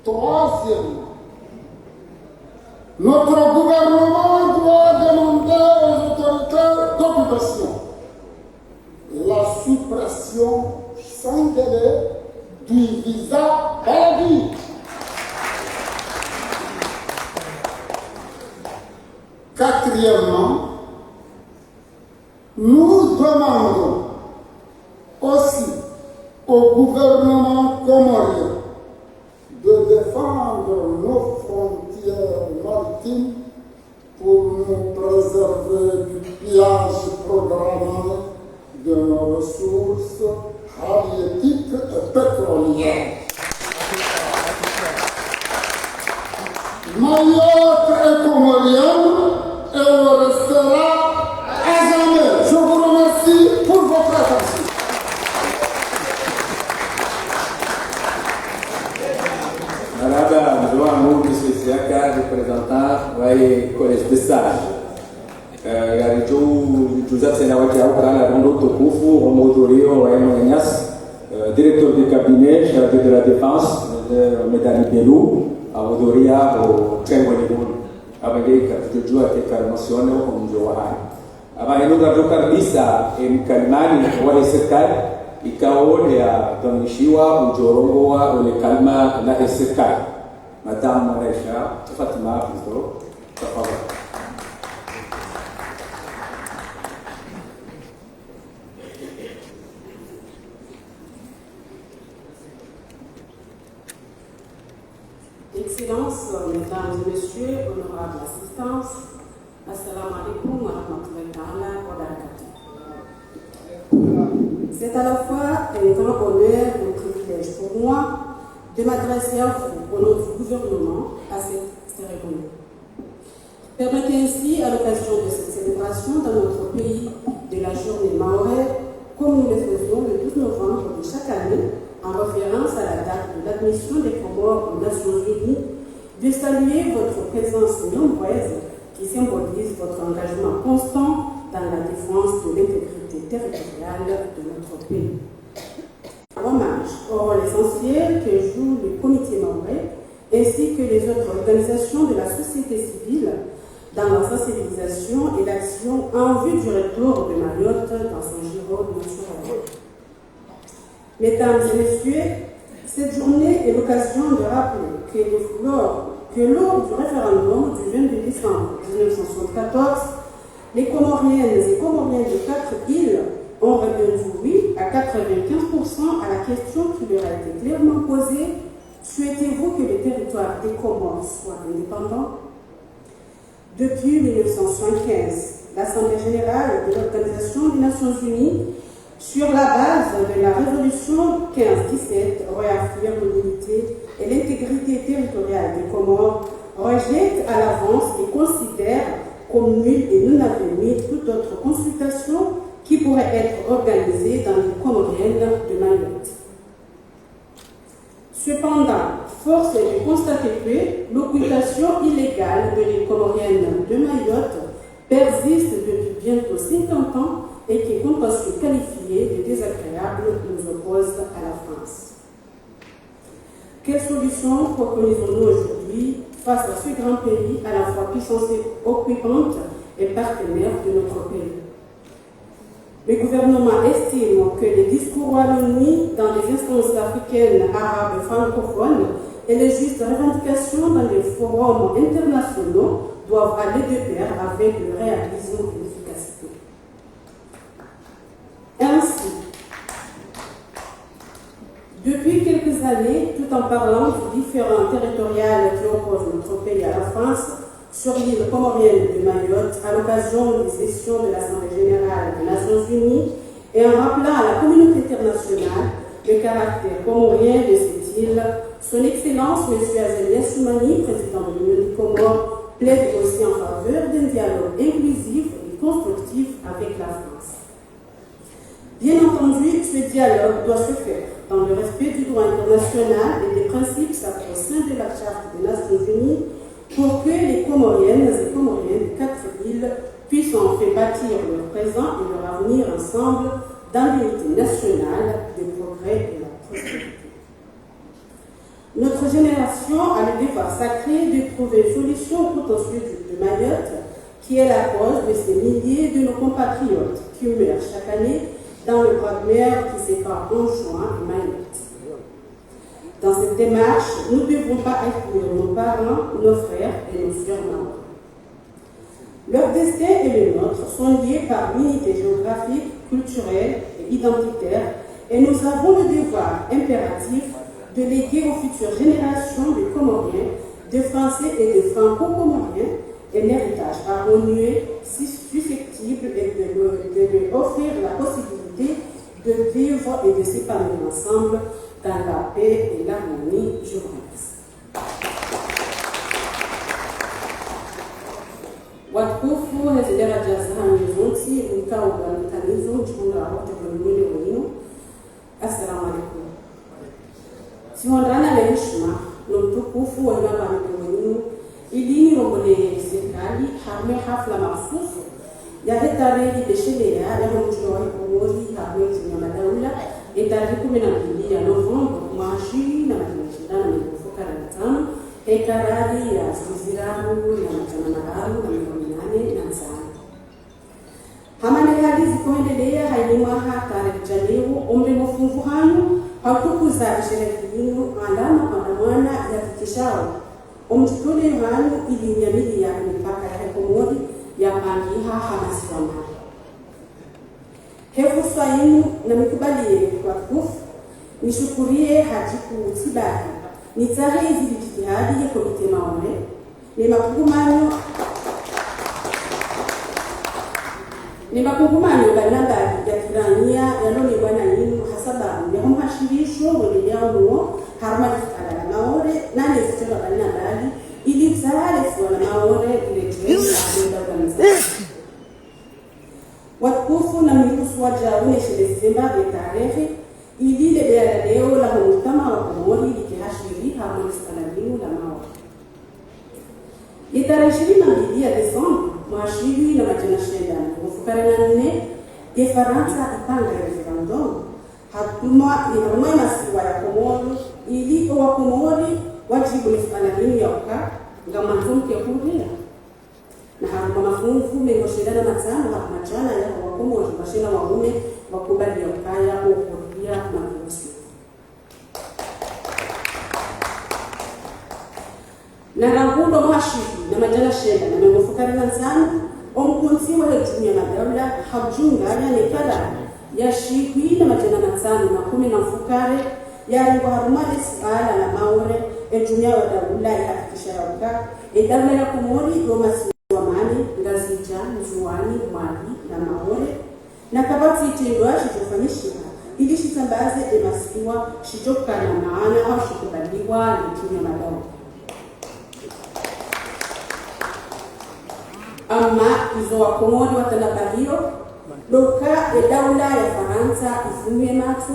Troisièmement, notre gouvernement doit demander aux autorités d'occupation la suppression sans délai du visa Baladi. quatrièmement, nous demandons aussi au gouvernement comorien de défendre nos frontières maritimes pour nous préserver du pillage programmé de nos ressources halieutiques et pétrolières. Mayotte est comorienne et le restera à jamais. Je vous remercie pour votre attention.
Maraba, João Moura, especial representar vai collège de sage. Joseph Senawati Aukala Rondo Tokufu, Romodorio, Raymond directeur du cabinet chargé de la défense, Medani Belou, Amodoria, au Trembonibun, Abagay, Jojo, Tekarmosione, comme Johan. Avant, nous avons Carlissa et Kalmani, Wale Sekai. Ikawa ya Donishiwa, Ujorongoa, Ulekalma, la Hesekai. Madame Maresha, Fatima, plutôt, tafadhali.
Excellences, Mesdames et Messieurs, honorable assistance, Assalamu alaikum wa rahmatullahi wa barakatuh. C'est à la fois un grand honneur et un privilège pour moi de m'adresser à vous, au nom du gouvernement, à cette cérémonie. Permettez ainsi, à l'occasion de cette célébration dans notre pays de la journée mahorais, comme nous le faisons le 12 novembre de chaque année, en référence à la date de l'admission des Comores aux Nations Unies, de saluer votre présence nombreuse qui symbolise votre engagement constant dans la défense de l'intégrité territoriale de notre pays. Hommage au rôle essentiel que joue le comité mahorais ainsi que les autres organisations de la société civile dans la sensibilisation et l'action en vue du retour de Mayotte dans son giron naturel. Mesdames et messieurs, cette journée est l'occasion de rappeler que lors du référendum du 22 décembre 1974, les Comoriennes et Comoriens de 4 îles ont répondu oui à 95% à la question qui leur a été clairement posée: souhaitez-vous que le territoire des Comores soit indépendant? Depuis 1975, l'Assemblée générale de l'Organisation des Nations Unies, sur la base de la résolution 1517, réaffirme l'unité et l'intégrité territoriale des Comores, rejette à l'avance et considère comme nulle et non avenue toute autre consultation qui pourrait être organisée dans les Comoriennes de Mayotte. Cependant, force est de constater que l'occupation illégale de l'île comorienne de Mayotte persiste depuis bientôt 50 ans et qui contentieux qualifié de désagréable nous oppose à la France. Quelles solutions préconisons-nous aujourd'hui face à ce grand pays à la fois puissance occupante et partenaire de notre pays? Le gouvernement estime que les discours à l'ONU dans les instances africaines, arabes et francophones et les justes revendications dans les forums internationaux doivent aller de pair avec le réalisme et l'efficacité. Ainsi, depuis quelques années, tout en parlant du différend territorial qui oppose notre pays à la France, sur l'île comorienne de Mayotte, à l'occasion des sessions de l'Assemblée générale des Nations Unies, et en rappelant à la communauté internationale le caractère comorien de cette île, son Excellence M. Azel Soumani, président de l'Union des Comores, plaide aussi en faveur d'un dialogue inclusif et constructif avec la France. Bien entendu, ce dialogue doit se faire dans le respect du droit international et des principes sacro-saints de la Charte des Nations Unies pour que les Comoriennes et Comoriens de 4 îles puissent en fait bâtir leur présent et leur avenir ensemble dans l'unité nationale, le progrès et la prospérité. Notre génération a le devoir sacré de trouver une solution au contentieux de Mayotte, qui est la cause de ces milliers de nos compatriotes qui meurent chaque année dans le bras de mer qui sépare Anjouan et Mayotte. Dans cette démarche, nous ne devons pas exclure nos parents, nos frères et nos sœurs membres. Leur destin et le nôtre sont liés par l'unité géographique, culturelle et identitaire, et nous avons le devoir impératif de léguer aux futures générations de Comoriens, de Français et de Franco-Comoriens un héritage harmonieux, susceptible de leur offrir la possibilité de vivre et de s'épanouir ensemble dans la paix et l'harmonie. Je vous remercie. Watukufu hezidera jazaha mizunti mkao uganitanizo mchunga wote kwa mwili wenu. Assalamu alaikum. Siwandrana na heshima na utukufu wa ibaba wenu ilini rombole serikali harme hafla mahsusu ya tarehe beshelea ya mjua wa Komori harme ya madaula tarehe 12 ya Novemba mwashi na mashindano ya kufukara tano ekarari ya Ziziramu na Mtananagaru na Minane na Nzana. Hamane hadi zikoendelea hainimaha tarehe Janeiro ombe mofungu hanu hautukuza isherekinu andama kwa mwana ya kikishao omtutule hanu ilinyamili ya mipaka ya Komori ya pangiha hamasiwama. Hefu swahinu na mikubali kwa kufu nishukurie hajiku tibaki nitahe hizi jitihadi ya komite maone ni makungumanyo galanda ya kirania yaloni bwana yinu hasababu ya mhashirisho wendelea nuo harma jitala na maore nane zitela balina dali ili zale fuwa na maore ile treni ya organization watukufu na mikusu wajaune shile Simba betarehe ili le leo la mutama wa Komori likihashiri harmoni sanadinu la maore Tarehe 22 ya Desemba mwashiri na majina shenda kufukara na nne ya Faransa ipanga referendum hatuma inarumai masiwa ya Komori ili wa Komori wajibu nifanadinu ya uka ngamanzumke kuria na haruma mafungu mengoshenda na matano hakumachana ya wa Komori mashina waume wakubali ya ukaya au kuria na kuhusu na rangundo mwashiri na majana shenda na mengofukari na sana omkunsi wa hejumia madaula habjunga ya nekala ya shikwi na majana na sana na 10 na mfukare ya ringo harumade suala na maure hejumia wa daula ya kisharauka daula ya Komori domasi wa mani ngazija nzuani mwali na maure na kabati itendwa shitofanyishika ili shitambaze emasiwa shitoka na maana au shikubaliwa hejumia madaula ama izo wa Komori watanabahio loka daula ya Faransa ifumie matu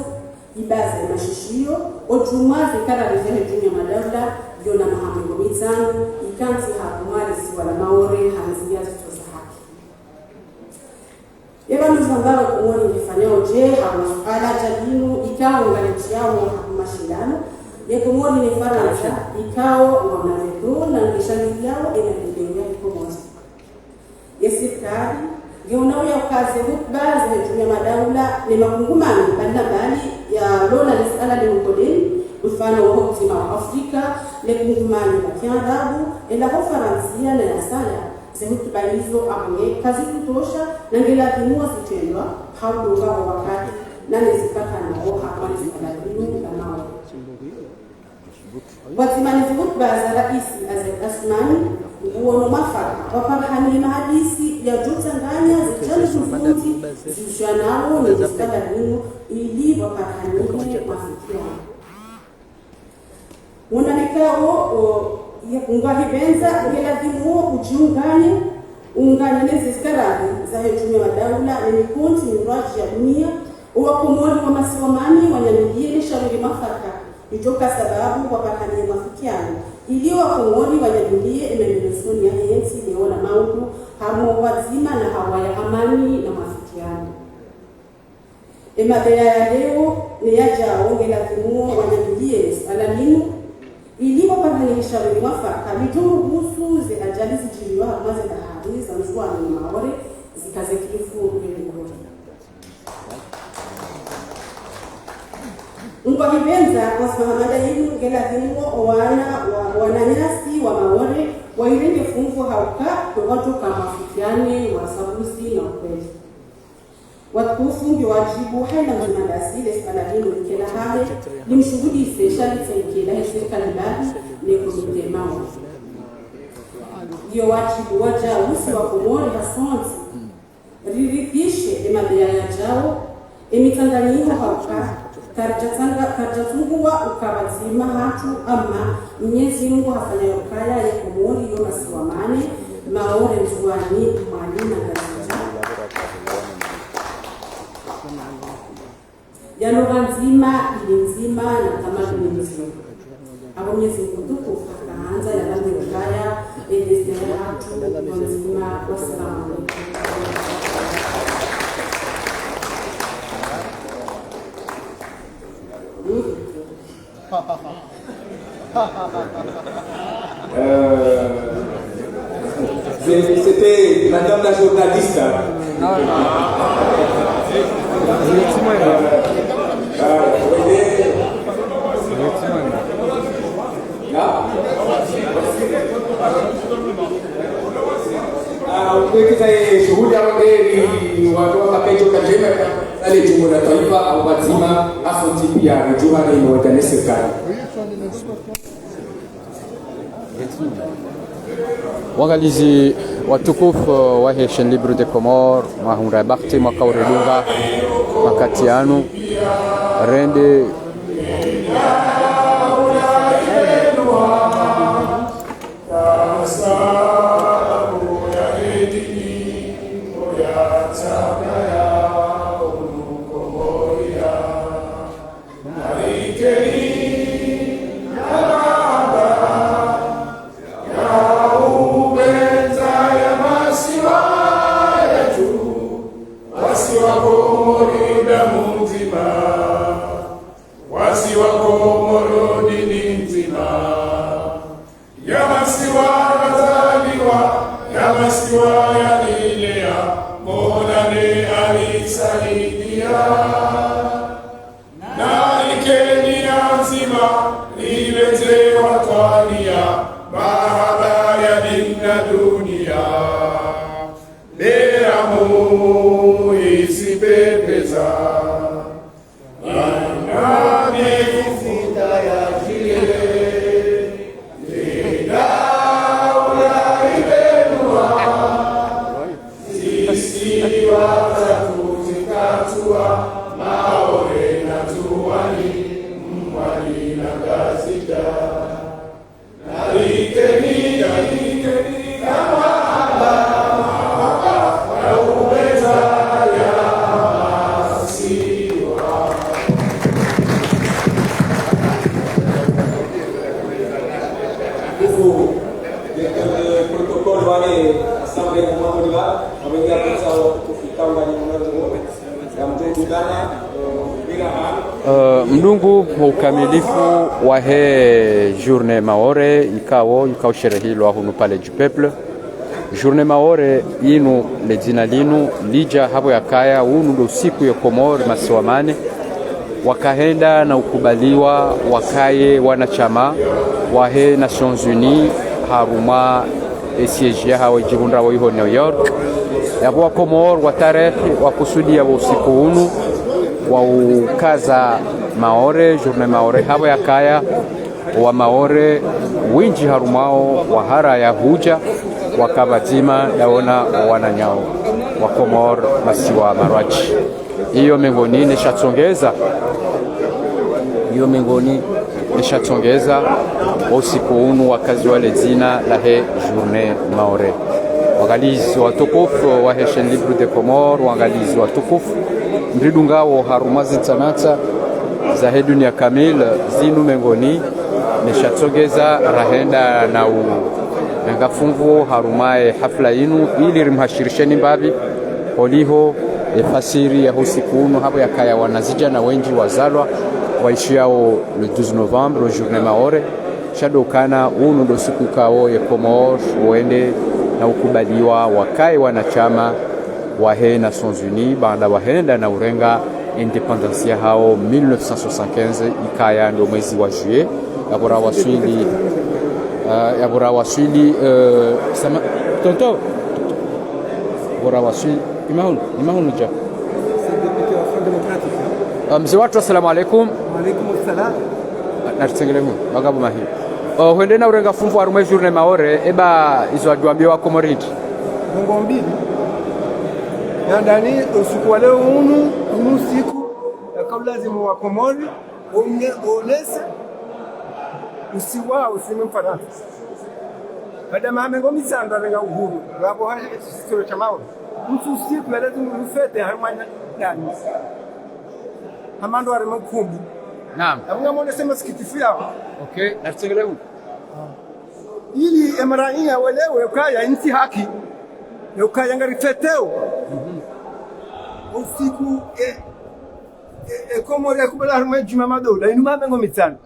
ibaze mashishio ojuma zikara rezehe jumia madaula yona mahamungo mitano ikanti hakumari siwa la maore hanzia zitoza haki yeba nuzambara Komori ngefanya oje hawa jadinu ikao nganiti yao hakumashindano ya Komori ni Faransa ikao wanavedo na ngeshangi yao enadileo ya Komori Yesikari, geonao ya ukaze hukba zihejumia madaula ni makungumani balina bali ya lola lisala ni mkodeni mfano wa mzima wa Afrika le kungumani wa Kiarabu ila kwa Faransia na yasala zihukba hizo amwe kazi kutosha na ngela kinua zitendwa haudunga wa wakati na nezipaka na oha kwa nisala na mawe watimani zihukba za raisi Asmani uono mafaka wapakani mahadisi ya jotanganya zichani zufuti zishanao na jiskada nino ili wapakani mafikiano unanekao ya kungahi benza ngela dimuo ujiungani ungani neziskarabi za hejumia madaula ni mikunti miraji ya dunia uwa Komori wa masiwamani wanyamilie nisharuri mafaka itoka sababu wapakani mafikiano iliyo Komori wanyamilie emendelesoni ya hensi leona maudu hamo wazima na hawaya amani na mafikiano emabea ya leo ni yaja ongela kimuo wanyamilie alalinu iliyo pakani nisharuri mafaka mituru gusu ze ajali zijiliwa hamaze bahari za mzua na maore zikaze kilifu ulimigori Ngwa hibenza wasmahamada yinu ngela zinuo wananyasi wa maore wairenge fungu hauka kwa watu kama fikiano wajibu haina mzimandasi lespaladino likela hale limshughudise shalitsa ikela serikali mbali ne komite mao ndio wajibu waja usi wa Komori hasonzi riridhishe emabea ya jao emitanganyiko hauka karjatungua ukabazima hatu ama Mwenyezi Mungu hafanya ukaya ya Komori yo masiwamane maore njuani mwani na gazija ya lugha nzima ili nzima na tamaduni nzima abo Mwenyezi Mungu tukufu akaanza ya rangi ukaya edestere hatu nzima wassalamu alaikum.
C'était madame la journaliste. Kita shuhuda wageni watu wakapejo kajema ale jumu la taifa au wazima afonti pia rajuma na inawadane serikali.
Wangalizi watukufu wa Chaîne Libre des Comores mahunra bakti makauredunga makatianu rende mdungu ukamilifu wa he journée Maore ikao sherehilwa hunu pale du peuple. Journée Maore inu le jina linu lija hapo yakaya unu ndo siku ya Komori masiwamane wakahenda na ukubaliwa wakaye wanachama wa he Nations Unies haruma esiejia hawa jihunda wa hiyo New York yabo wa Komori wa tarehe wa kusudia wa usiku unu wa ukaza Maore journée Maore hapo yakaya wa Maore winji harumao wa hara ya huja wakabazima yaona wananyao wa Komor masiwa Marwachi. Hiyo mengoni nishatsongeza usiku unu wakazi wale zina la he journée Maore. Wangalizi watukufu wa Chaîne Libre des Comores, wangalizi watukufu mridungao harumazi tsanata za he dunia kamil zinu mengoni nishatsongeza rahenda na ngafungu harumaye hafla inu ili rimhashirisheni mbabi oliho efasiri ya usiku unu hapo yakaya wanazija na wenji wazalwa waishiao le 12 novembre journée Maore shadokana unu ndo siku kao ya Komor uende na ukubaliwa wakae wanachama wa he Nations Unies banda wahenda na urenga independence hao 1975 ikaya ndo mwezi wa juillet yabura wasili sama tonto bora wasili imahunu ja
démocratique.
Mzee watu, assalamu alaikum.
Wa alaikum assalam.
Natsengelemu magabu mahi. Huende na urenga fumfu arume journée maore eba izo adwambia wa komoriti.
Mungu mbili. Ya ndani usiku wa leo unu siku kabla lazima wa komori onese usiwa usimemfarata. Baada mama ngomi sanda renga uhuru. Wabo haje sio chamao. Mtu siku lazima ufete harmanya ndani. Amando arimo kumbi.
Naam.
Abunga mwone sema sikitifu yao.
Okay, natsengelemu.
Ili emraia welewe ukaya inti haki. Ukaya ngari feteo. Usiku komori yakubala harimo juma madola inu mama ngomi sana.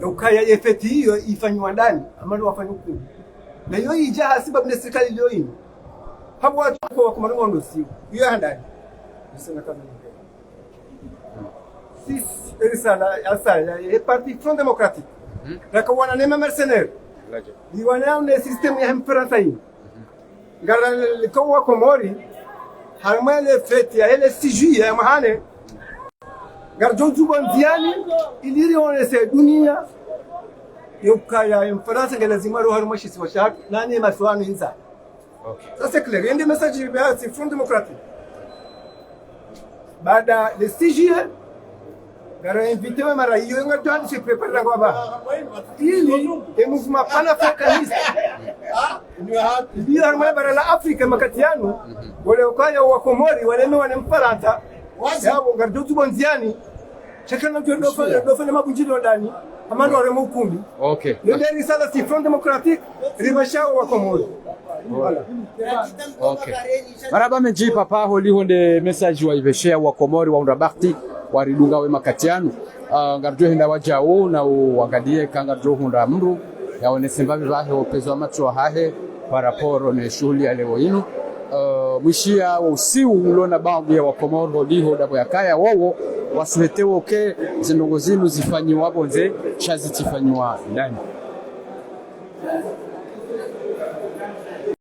Ukaya efeti hiyo ifanywa ndani amando wafanywa kumbi. Na hiyo ija sababu na serikali leo hii. Hapo watu kwa kumarongo ndo siku. Hiyo ndani. Nisema kama le parti Front démocratique. Raka wana nema mercenaire. Di wana un système ya mfransa hii. Ngara likowa komori harma le fête ya le 6 juillet ya mahane. Ngar jonju bondiani iliri one se dunia. Yokaya mfransa lazima ro harma shi swashak nani maswanu inza. Okay. Ça c'est clair. Ende message ya Front démocratique. Baada le 6 juillet Gara invité mara hiyo ngatani se prepare kwa ba. Ili mouvement panafricaniste. Ndio harma bara la Afrika makatiano. Wale ukaya wa Komori wale wana mfaranta. Yabo ngardotu bonziani. Chakana do fanya mabunjiro ndani. Amando wale mukumbi.
Okay.
Ndio risala si Front démocratique ribashao wa Komori. Voilà.
Okay. Maraba meji papa holi honde message wa iveshea wa Komori wa undabakti waridunga we makatiano ngarjo hinda wajao na uangalie kangarjo hunda mru yaone sembavi bahe opezo amacho hahe paraporo ne shughuli ya leo inu mwishia wa usiu ulona bangu ya wa Komori holiho dabo ya kaya wowo wasuhetewo ke zinongo zinu zifanyiwa bonze chazi tifanywa ndani